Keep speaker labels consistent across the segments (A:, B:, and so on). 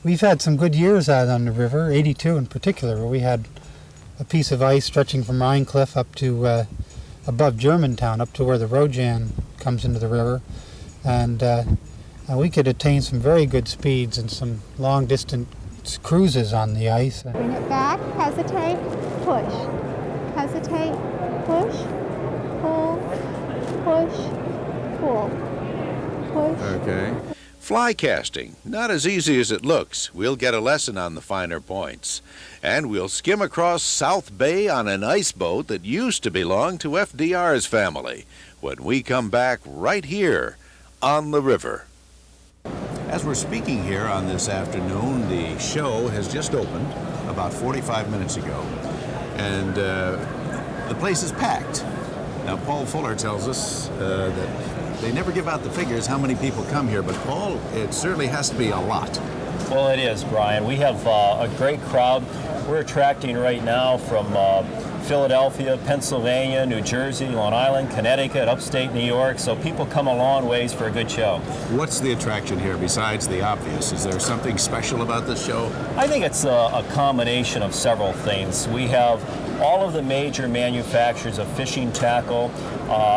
A: We've had some good years out on the river, 82 in particular, where we had a piece of ice stretching from Rhine Cliff up to above Germantown, up to where the Rojan comes into the river. And we could attain some very good speeds and some long-distance cruises on the ice.
B: Bring it back, hesitate, push. Hesitate, push, pull, push, pull, push.
C: Okay. Fly casting, not as easy as it looks. We'll get a lesson on the finer points. And we'll skim across South Bay on an ice boat that used to belong to FDR's family when we come back right here on the river. As we're speaking here on this afternoon, the show has just opened about 45 minutes ago. And the place is packed. Now, Paul Fuller tells us that they never give out the figures how many people come here, but Paul, it certainly has to be a lot.
D: Well, it is, Brian. We have a great crowd. We're attracting right now from Philadelphia, Pennsylvania, New Jersey, Long Island, Connecticut, upstate New York, so people come a long ways for a good show.
C: What's the attraction here besides the obvious? Is there something special about this show?
D: I think it's a combination of several things. We have all of the major manufacturers of fishing tackle.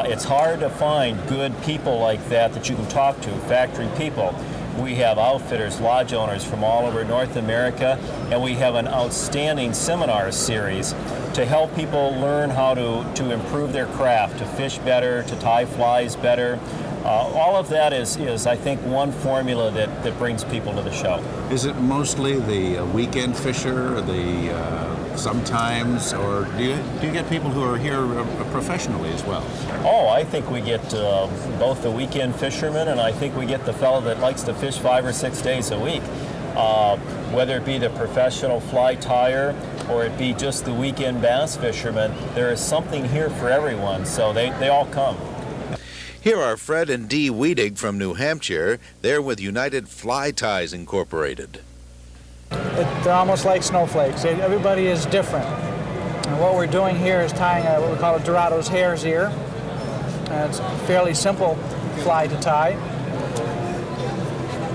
D: It's hard to find good people like that you can talk to, factory people. We have outfitters, lodge owners from all over North America, and we have an outstanding seminar series to help people learn how to improve their craft, to fish better, to tie flies better. All of that is I think, one formula that brings people to the show.
C: Is it mostly the weekend fisher, sometimes, or do you get people who are here professionally as well?
D: Oh, I think we get both the weekend fishermen, and I think we get the fellow that likes to fish 5 or 6 days a week. Whether it be the professional fly tyer or it be just the weekend bass fisherman, there is something here for everyone, so they all come.
C: Here are Fred and Dee Weedig from New Hampshire. They're with United Fly Ties Incorporated.
E: They're almost like snowflakes. Everybody is different. And what we're doing here is tying what we call a Dorado's hare's ear. It's a fairly simple fly to tie.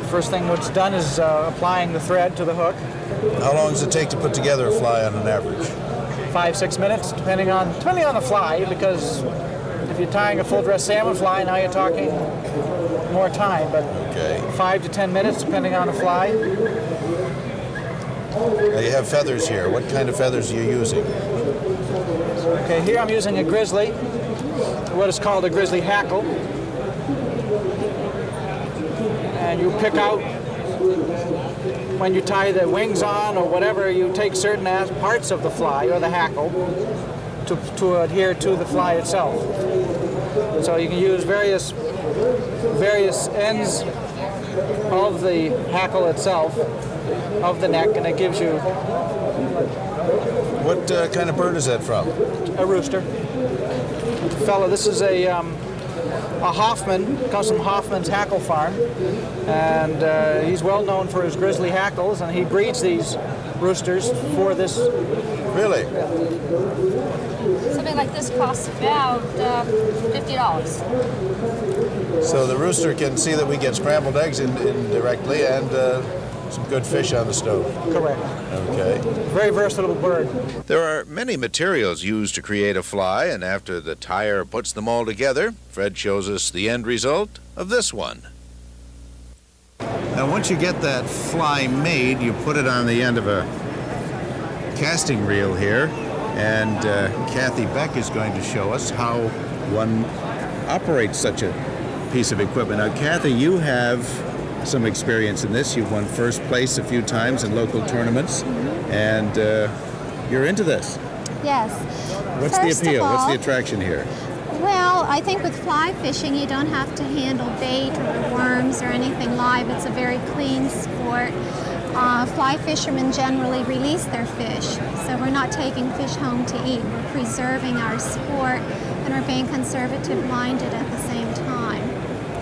E: First thing what's done is applying the thread to the hook.
F: How long does it take to put together a fly on an average?
E: 5-6 minutes, depending on the fly, because if you're tying a full-dress salmon fly, now you're talking more time, but
F: okay.
E: 5 to 10 minutes, depending on the fly.
F: Now you have feathers here. What kind of feathers are you using?
E: Okay, here I'm using a grizzly, what is called a grizzly hackle. And you pick out, when you tie the wings on or whatever, you take certain parts of the fly or the hackle to adhere to the fly itself. So you can use various ends of the hackle itself, of the neck, and it gives you...
F: What kind of bird is that from?
E: A rooster. Fella, this is a Hoffman, comes from Hoffman's Hackle Farm, and he's well known for his grizzly hackles, and he breeds these roosters for this.
F: Really?
G: Something like this costs about $50.
F: So the rooster can see that we get scrambled eggs in directly and some good fish on the stove.
E: Correct.
F: Okay.
E: Very versatile bird.
C: There are many materials used to create a fly, and after the tyer puts them all together, Fred shows us the end result of this one. Now, once you get that fly made, you put it on the end of a casting reel here, and Kathy Beck is going to show us how one operates such a piece of equipment. Now, Kathy, you have some experience in this. You've won first place a few times in local tournaments, and you're into this.
B: Yes.
C: What's the appeal? What's the attraction here?
B: Well, I think with fly fishing, you don't have to handle bait or worms or anything live. It's a very clean sport. Fly fishermen generally release their fish, so we're not taking fish home to eat. We're preserving our sport, and we're being conservative-minded at the same time.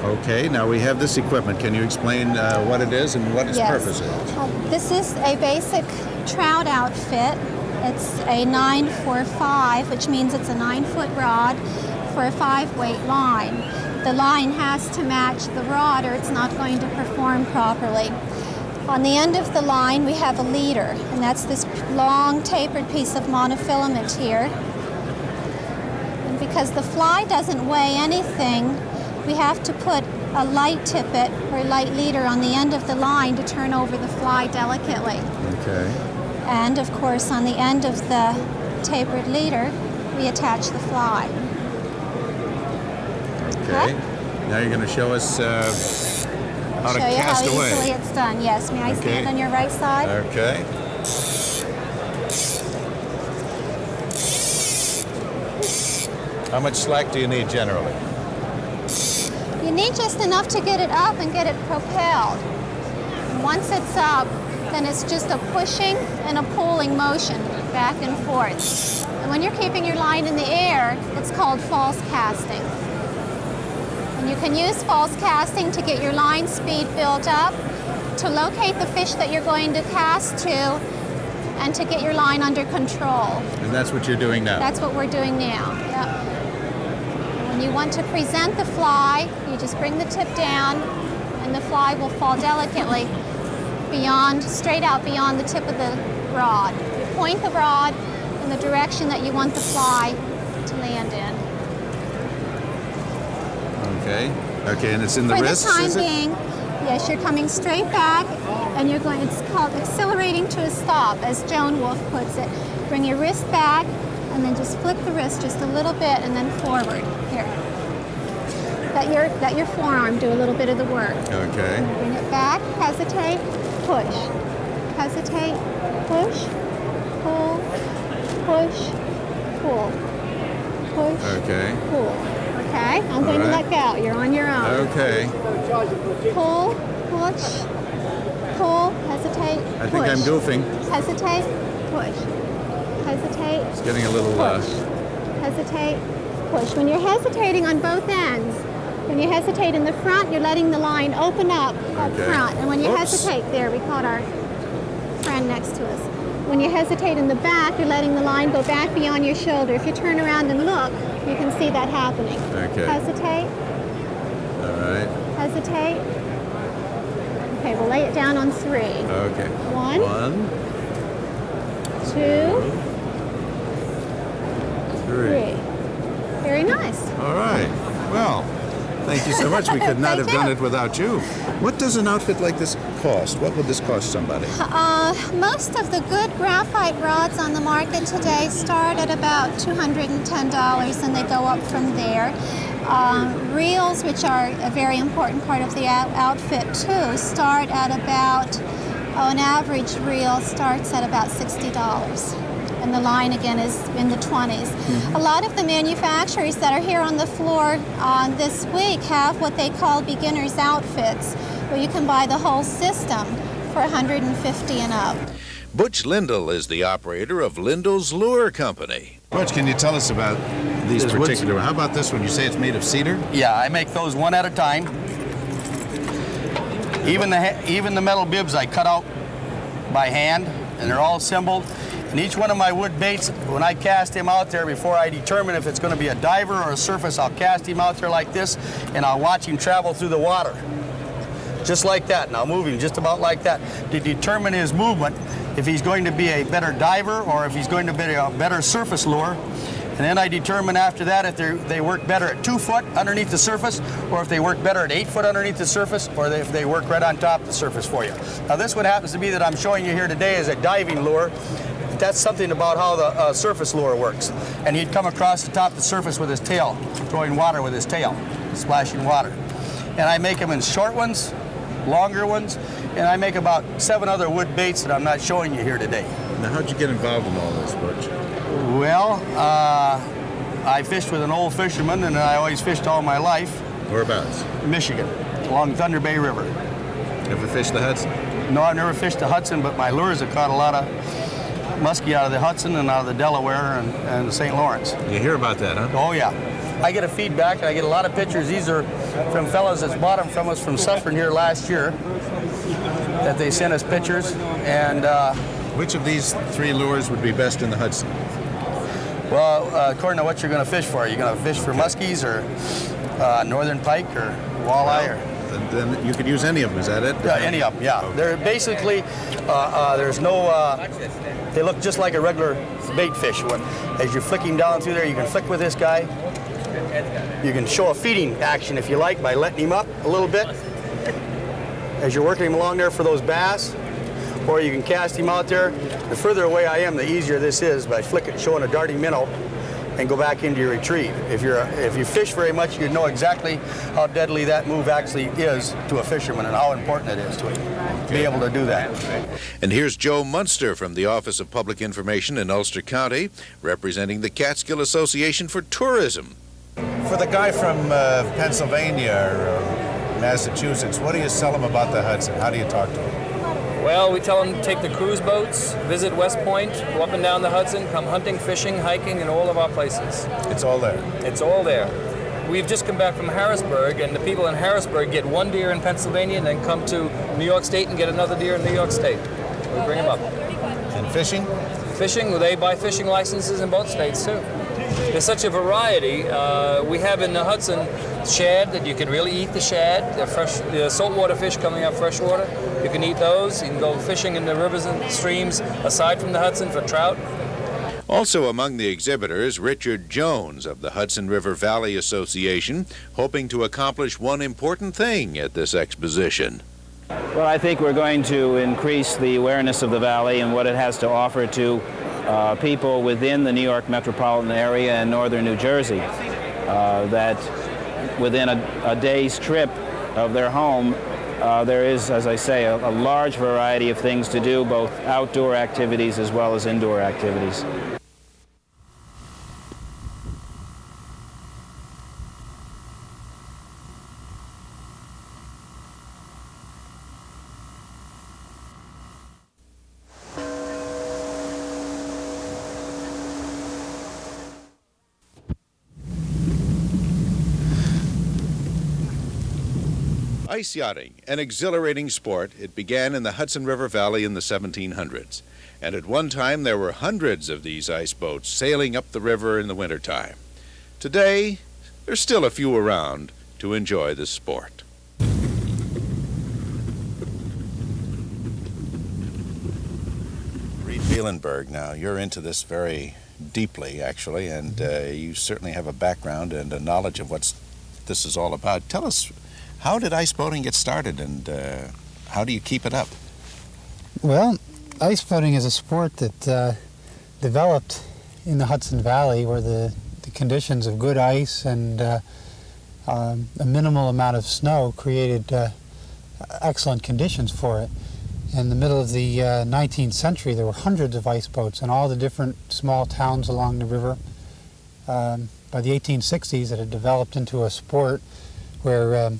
C: Okay, now we have this equipment. Can you explain what it is and what its purpose is?
B: This is a basic trout outfit. It's a 9-4-5, which means it's a 9-foot rod for a 5-weight line. The line has to match the rod or it's not going to perform properly. On the end of the line, we have a leader, and that's this long tapered piece of monofilament here. And because the fly doesn't weigh anything, we have to put a light tippet or light leader on the end of the line to turn over the fly delicately.
F: Okay.
B: And of course, on the end of the tapered leader, we attach the fly.
F: Okay. Now you're going to show us how to
B: Show you
F: cast
B: how
F: away.
B: easily it's done. Yes. May I
F: Okay.
B: stand on your right side?
F: Okay. How much slack do you need generally?
B: You need just enough to get it up and get it propelled. And once it's up, then it's just a pushing and a pulling motion back and forth. And when you're keeping your line in the air, it's called false casting. And you can use false casting to get your line speed built up, to locate the fish that you're going to cast to, and to get your line under control.
F: And that's what you're doing now?
B: That's what we're doing now. Yep. When you want to present the fly, you just bring the tip down, and the fly will fall delicately straight out beyond the tip of the rod. You point the rod in the direction that you want the fly to land in.
F: Okay. Okay, and it's in the wrists,
B: For the time
F: is it?
B: being, yes, you're coming straight back, and you're going, it's called accelerating to a stop, as Joan Wolfe puts it. Bring your wrist back, and then just flip the wrist just a little bit, and then forward. Here. Let your forearm do a little bit of the work.
F: Okay.
B: Bring it back, hesitate, push. Hesitate, push, pull, push, pull. Push,
F: Okay.
B: pull. Okay? I'm going to let go. You're on your own.
F: Okay.
B: Pull, push, pull, hesitate, push.
F: I think I'm goofing.
B: Hesitate, push. Hesitate,
F: It's getting a little...
B: push. Hesitate, push. When you're hesitating on both ends, when you hesitate in the front, you're letting the line open up
F: Okay.
B: front. And when you
F: Oops.
B: hesitate, there, we caught our friend next to us. When you hesitate in the back, you're letting the line go back beyond your shoulder. If you turn around and look, you can see that happening.
F: Okay.
B: Hesitate,
F: All right.
B: hesitate. Okay, we'll lay it down on 3.
F: Okay.
B: 1,
F: 1,
B: 2,
F: 3.
B: 3. Very nice.
F: All right. Well, thank you so much. We could not have
B: Thank
F: done
B: you.
F: it without you. What does an outfit like this cost? What would this cost somebody?
B: Most of the good graphite rods on the market today start at about $210, and they go up from there. Reels, which are a very important part of the outfit too, start at about, an average reel starts at about $60. And the line again is in the 20s. A lot of the manufacturers that are here on the floor this week have what they call beginner's outfits, where you can buy the whole system for $150 and up.
C: Butch Lindell is the operator of Lindell's Lure Company.
F: Butch, can you tell us about these
H: This wood's-
F: particular... How about this one? You say it's made of cedar?
H: Yeah, I make those one at a time. Even the metal bibs I cut out by hand, and they're all assembled. And each one of my wood baits, when I cast him out there, before I determine if it's going to be a diver or a surface, I'll cast him out there like this, and I'll watch him travel through the water. Just like that, and I'll move him just about like that to determine his movement, if he's going to be a better diver or if he's going to be a better surface lure. And then I determine after that if they work better at 2 foot underneath the surface, or if they work better at 8 foot underneath the surface, or if they work right on top of the surface for you. Now this one happens to be that I'm showing you here today is a diving lure. That's something about how the surface lure works. And he'd come across the top of the surface with his tail, throwing water with his tail, splashing water. And I make them in short ones, longer ones, and I make about 7 other wood baits that I'm not showing you here today.
F: Now, how'd you get involved in all this, Butch?
H: Well, I fished with an old fisherman, and I always fished all my life.
F: Whereabouts?
H: Michigan, along Thunder Bay River.
F: Ever fished the Hudson?
H: No, I've never fished the Hudson, but my lures have caught a lot of muskie out of the Hudson and out of the Delaware and the St. Lawrence.
F: You hear about that, huh?
H: Oh, yeah. I get a feedback, and I get a lot of pictures. These are from fellows that's bought them from us from Suffern here last year, that they sent us pictures. And
F: Which of these 3 lures would be best in the Hudson?
H: well, according to what you're going to fish for, are you going to fish for muskies or northern pike or walleye?
F: then you could use any of them, is that it?
H: Yeah, any of them, yeah.
F: Okay.
H: They're basically, there's no, they look just like a regular bait fish. As you're flicking down through there, you can flick with this guy. You can show a feeding action if you like by letting him up a little bit as you're working him along there for those bass, or you can cast him out there. The further away I am, the easier this is by showing a darting minnow and go back into your retrieve. If you fish very much, you know exactly how deadly that move actually is to a fisherman and how important it is to him to be able to do that.
C: And here's Joe Munster from the Office of Public Information in Ulster County, representing the Catskill Association for Tourism.
F: For the guy from Pennsylvania or Massachusetts, what do you tell him about the Hudson? How do you talk to him?
I: Well, we tell them to take the cruise boats, visit West Point, go up and down the Hudson, come hunting, fishing, hiking, in all of our places.
F: It's all there.
I: It's all there. We've just come back from Harrisburg, and the people in Harrisburg get one deer in Pennsylvania and then come to New York State and get another deer in New York State. We bring them up.
F: And fishing?
I: Fishing, well, they buy fishing licenses in both states, too. There's such a variety. We have in the Hudson shad that you can really eat the shad. They're fresh, saltwater fish coming up freshwater. You can eat those. You can go fishing in the rivers and streams aside from the Hudson for trout.
C: Also among the exhibitors, Richard Jones of the Hudson River Valley Association, hoping to accomplish one important thing at this exposition.
J: Well, I think we're going to increase the awareness of the valley and what it has to offer to people within the New York metropolitan area and northern New Jersey, that within a day's trip of their home, there is, as I say, a large variety of things to do, both outdoor activities as well as indoor activities.
C: Ice yachting, an exhilarating sport, it began in the Hudson River Valley in the 1700s. And at one time there were hundreds of these ice boats sailing up the river in the wintertime. Today, there's still a few around to enjoy this sport.
F: Reed Bielenberg, now you're into this very deeply, actually, and you certainly have a background and a knowledge of what this is all about. Tell us, how did ice boating get started, and how do you keep it up?
A: Well, ice boating is a sport that developed in the Hudson Valley, where the conditions of good ice and a minimal amount of snow created excellent conditions for it. In the middle of the 19th century, there were hundreds of ice boats in all the different small towns along the river. By the 1860s, it had developed into a sport where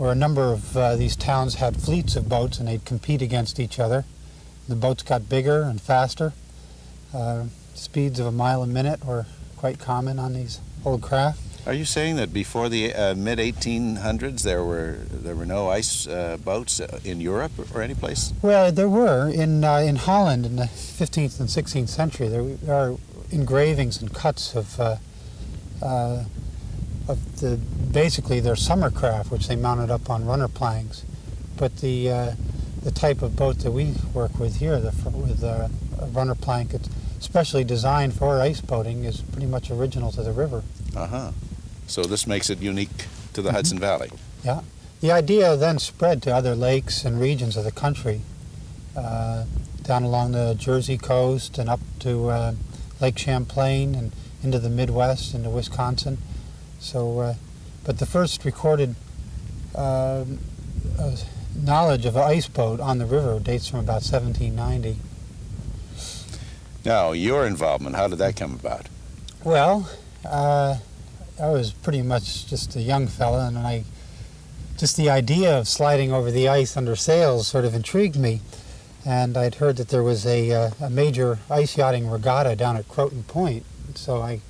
A: a number of these towns had fleets of boats, and they'd compete against each other. The boats got bigger and faster. Speeds of a mile a minute were quite common on these old craft.
F: Are you saying that before the mid-1800s there were no ice boats in Europe or any place?
A: Well, there were in Holland in the 15th and 16th century. There are engravings and cuts of basically their summer craft, which they mounted up on runner planks. But the type of boat that we work with here, with a runner plank, it's specially designed for ice boating, is pretty much original to the river.
F: Uh-huh. So this makes it unique to the Hudson Valley.
A: Yeah. The idea then spread to other lakes and regions of the country, down along the Jersey coast and up to Lake Champlain and into the Midwest, into Wisconsin. So, but the first recorded knowledge of an ice boat on the river dates from about 1790.
F: Now, your involvement, how did that come about?
A: Well, I was pretty much just a young fella, and just the idea of sliding over the ice under sails sort of intrigued me. And I'd heard that there was a major ice yachting regatta down at Croton Point. So I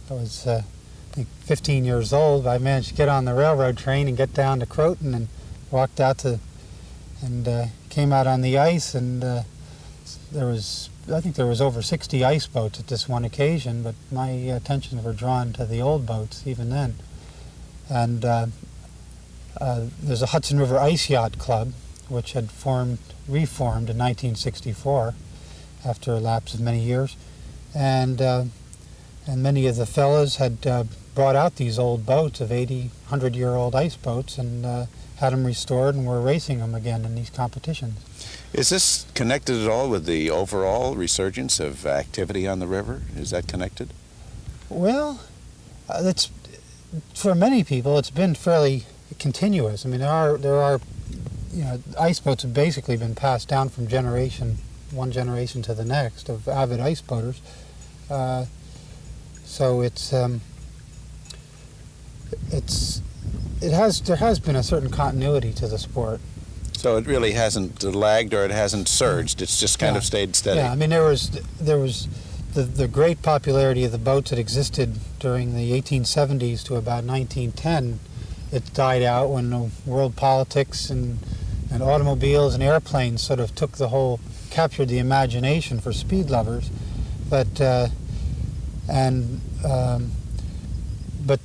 A: was I think 15 years old. I managed to get on the railroad train and get down to Croton, and walked out and came out on the ice, and I think there was over 60 ice boats at this one occasion, but my attentions were drawn to the old boats even then. And There's a Hudson River Ice Yacht Club, which had reformed in 1964 after a lapse of many years. And many of the fellows had brought out these old boats of 80, 100-year-old ice boats and had them restored, and were racing them again in these competitions.
F: Is this connected at all with the overall resurgence of activity on the river? Is that connected?
A: Well, it's, for many people, it's been fairly continuous. I mean, there are, you know, ice boats have basically been passed down from one generation to the next of avid ice boaters. So there has been a certain continuity to the sport.
F: So it really hasn't lagged, or it hasn't surged. It's just kind of stayed steady.
A: Yeah, I mean, there was the great popularity of the boats that existed during the 1870s to about 1910. It died out when the world politics and automobiles and airplanes sort of captured the imagination for speed lovers. But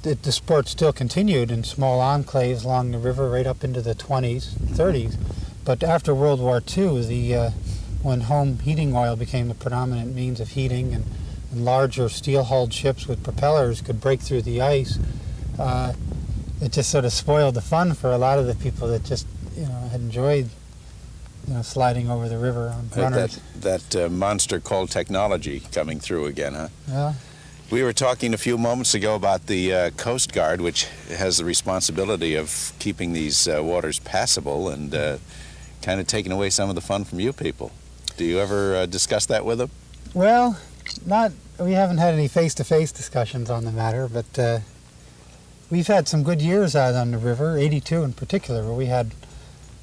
A: the sport still continued in small enclaves along the river right up into the 20s, 30s. But after World War II, when home heating oil became the predominant means of heating, and larger steel-hulled ships with propellers could break through the ice, it just sort of spoiled the fun for a lot of the people that just, you know, had enjoyed, you know, sliding over the river on runners.
F: That monster called technology coming through again, huh?
A: Yeah.
F: We were talking a few moments ago about the Coast Guard, which has the responsibility of keeping these waters passable and kind of taking away some of the fun from you people. Do you ever discuss that with them?
A: Well, we haven't had any face-to-face discussions on the matter, but we've had some good years out on the river, 82 in particular, where we had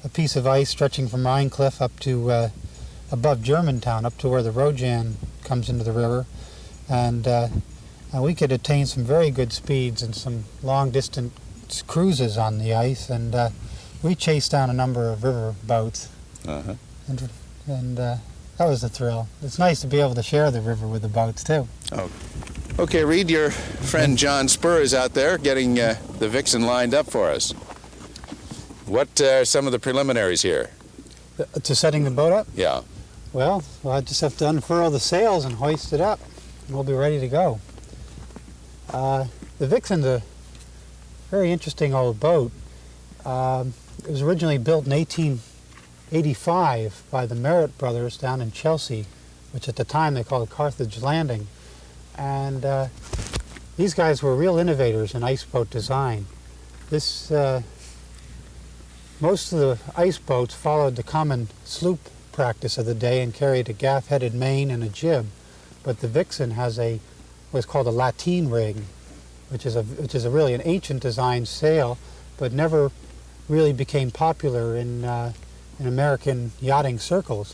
A: a piece of ice stretching from Rhine Cliff up to above Germantown, up to where the Rojan comes into the river. And we could attain some very good speeds and some long-distance cruises on the ice, and we chased down a number of river boats.
F: Uh-huh.
A: And that was a thrill. It's nice to be able to share the river with the boats, too.
F: Oh. Okay, Reed, your friend John Spur is out there getting the Vixen lined up for us. What are some of the preliminaries here?
A: To setting the boat up?
F: Yeah.
A: Well, I just have to unfurl the sails and hoist it up, and we'll be ready to go. The Vixen's a very interesting old boat. It was originally built in 1885 by the Merritt brothers down in Chelsea, which at the time they called Carthage Landing. And these guys were real innovators in ice boat design. Most of the ice boats followed the common sloop practice of the day and carried a gaff-headed main and a jib, but the Vixen has what's called a lateen rig, which is really an ancient design sail, but never really became popular in American yachting circles.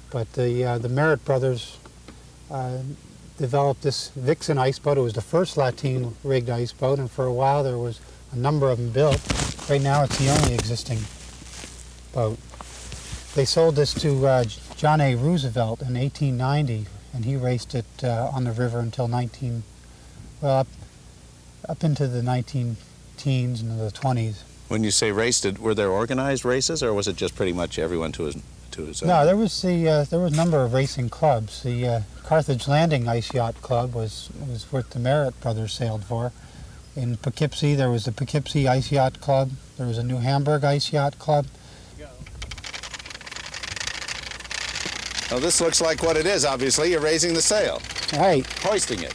A: But the Merritt brothers developed this Vixen ice boat. It was the first lateen rigged ice boat, and for a while there was a number of them built. Right now it's the only existing boat. They sold this to John A. Roosevelt in 1890, and he raced it on the river until up into the 19-teens and the 20s.
F: When you say raced it, were there organized races, or was it just pretty much everyone to his own?
A: No, there was a number of racing clubs. The Carthage Landing Ice Yacht Club was what the Merritt brothers sailed for. In Poughkeepsie, there was the Poughkeepsie Ice Yacht Club. There was a New Hamburg Ice Yacht Club.
F: Well, this looks like what it is, obviously. You're raising the sail.
A: Right.
F: Hoisting it.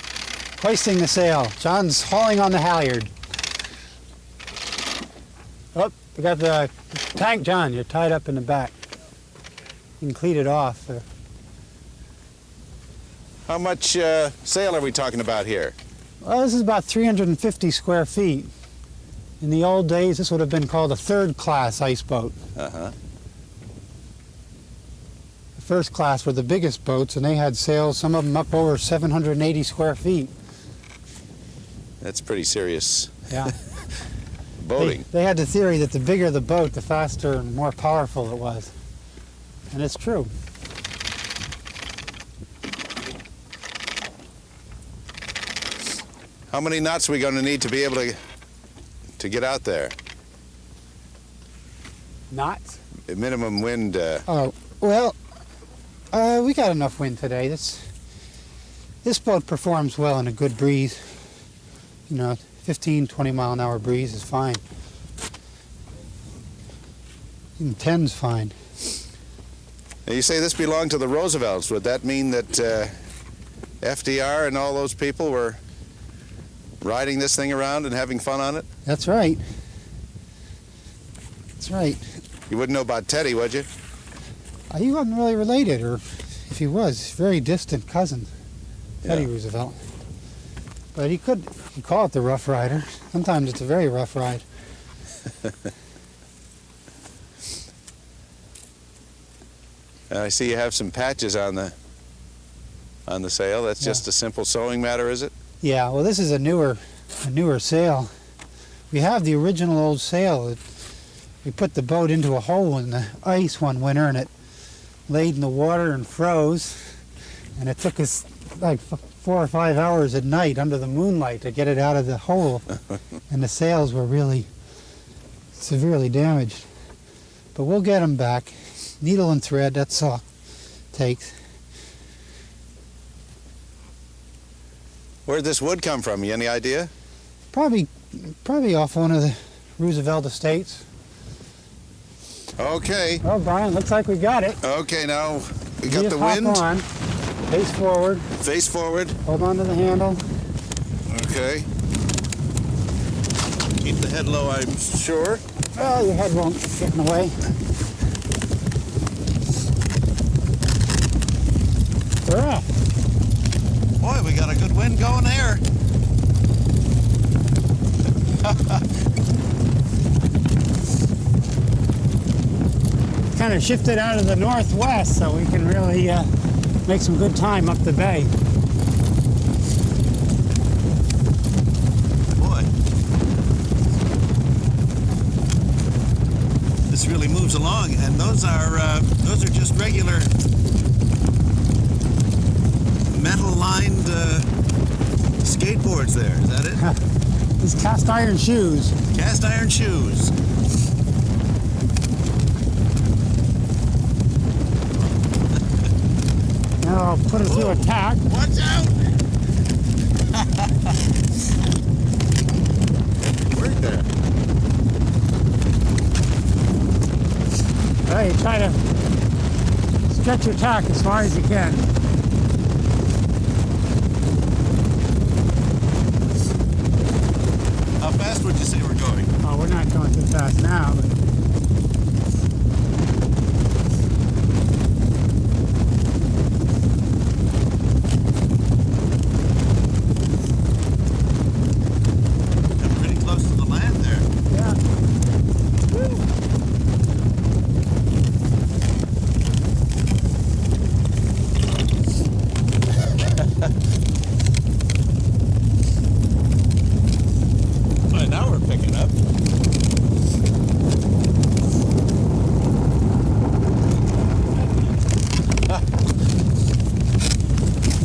A: Hoisting the sail. John's hauling on the halyard. Oh, we got the tank, John. You're tied up in the back. You can cleat it off.
F: How much sail are we talking about here?
A: Well, this is about 350 square feet. In the old days, this would have been called a third-class ice boat.
F: Uh-huh.
A: The first class were the biggest boats, and they had sails, some of them up over 780 square feet.
F: That's pretty serious.
A: Yeah.
F: Boating.
A: They had the theory that the bigger the boat, the faster and more powerful it was. And it's true.
F: How many knots are we going to need to be able to get out there?
A: Knots?
F: Minimum wind.
A: Oh, well, we got enough wind today. This boat performs well in a good breeze. You know, 15, 20 mile an hour breeze is fine. Even 10's fine.
F: Now you say this belonged to the Roosevelts. Would that mean that FDR and all those people were riding this thing around and having fun on it?
A: That's right. That's right.
F: You wouldn't know about Teddy, would you?
A: He wasn't really related, or if he was, very distant cousin, Teddy
F: Yeah.
A: Roosevelt. But you call it the Rough Rider. Sometimes it's a very rough ride.
F: I see you have some patches on the sail. That's just a simple sewing matter, is it?
A: Yeah, well, this is a newer sail. We have the original old sail. We put the boat into a hole in the ice one winter, and it laid in the water and froze. And it took us like 4 or 5 hours at night under the moonlight to get it out of the hole. And the sails were really severely damaged. But we'll get them back. Needle and thread, that's all it takes.
F: Where'd this wood come from? You any idea?
A: Probably off one of the Roosevelt estates.
F: Okay.
A: Well, Brian, looks like we got it.
F: Okay, now we got
A: Just
F: the
A: hop
F: wind.
A: on. Face forward.
F: Face forward.
A: Hold on to the handle.
F: Okay. Keep the head low, I'm sure.
A: Oh, your head won't get in the way. We're off.
F: Boy, we got a good wind going there.
A: Kind of shifted out of the northwest, so we can really make some good time up the bay.
F: Boy. This really moves along, and those are just regular metal-lined skateboards there. Is that it?
A: These cast iron shoes.
F: Cast iron shoes.
A: Now I'll put it through a tack.
F: Watch out! Work there.
A: All right, try to stretch your tack as far as you can.
F: How fast would you say we're going?
A: Oh, we're not going too fast now, but
F: I'm pretty close to the land there.
A: yeah.
F: Well, now we're picking up.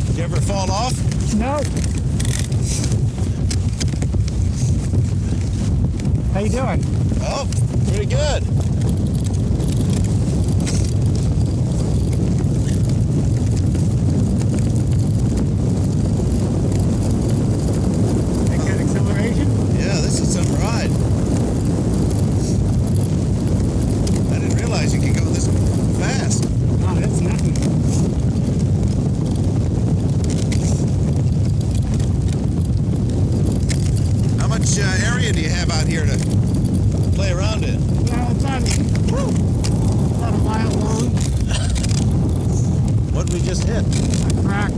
F: Did you ever fall off?
A: No. How you doing?
F: Oh, pretty good.
A: Take that acceleration.
F: Yeah, this is some ride. I didn't realize you could go this fast.
A: Oh, that's nothing.
F: How much area do you have out here to play around in?
A: Well, it's about a mile long.
F: What did we just hit?
A: A crack.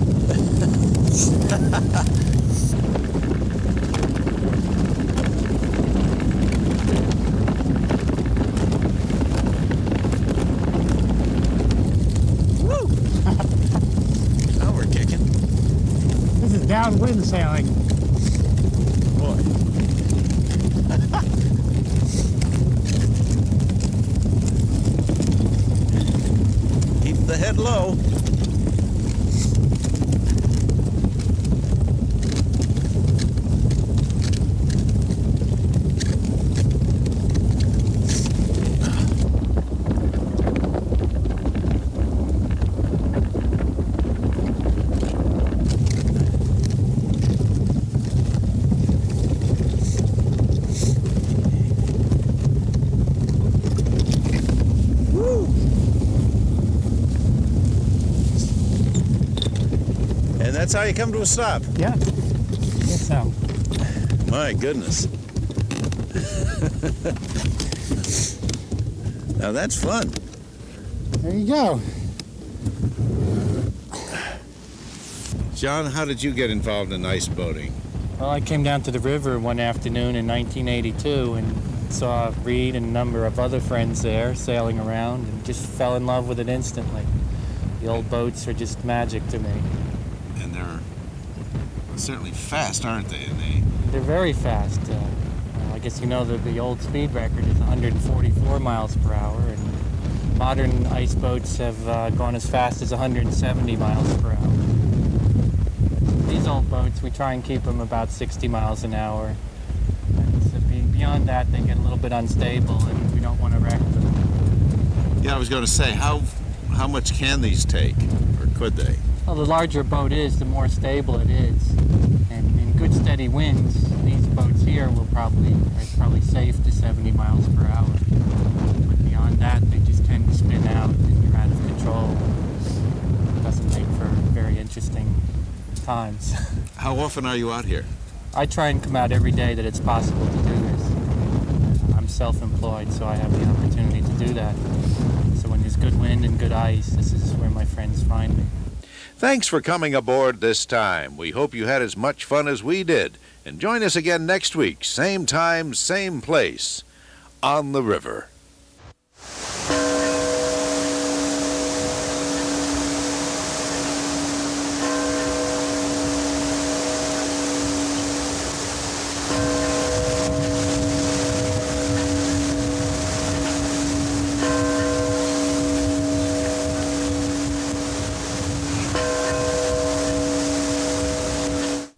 F: Woo! Now we're kicking.
A: This is downwind sailing.
F: Boy. Keep the head low. And that's how you come to a stop.
A: Yeah. Guess so.
F: My goodness. Now that's fun.
A: There you go.
F: John, how did you get involved in ice boating?
E: Well, I came down to the river one afternoon in 1982 and saw Reed and a number of other friends there sailing around and just fell in love with it instantly. The old boats are just magic to me.
F: And they're certainly fast, aren't they?
E: They're very fast. I guess you know that the old speed record is 144 miles per hour, and modern ice boats have gone as fast as 170 miles per hour. These old boats, we try and keep them about 60 miles an hour. And so beyond that, they get a little bit unstable, and we don't want to wreck them.
F: Yeah, I was going to say, how much can these take, or could they?
E: Well, the larger a boat is, the more stable it is. And in good steady winds, these boats here are probably safe to 70 miles per hour. But beyond that, they just tend to spin out and you're out of control. It doesn't make for very interesting times.
F: How often are you out here?
E: I try and come out every day that it's possible to do this. I'm self-employed, so I have the opportunity to do that. So when there's good wind and good ice, this is where my friends find me.
C: Thanks for coming aboard this time. We hope you had as much fun as we did. And join us again next week, same time, same place, on the river.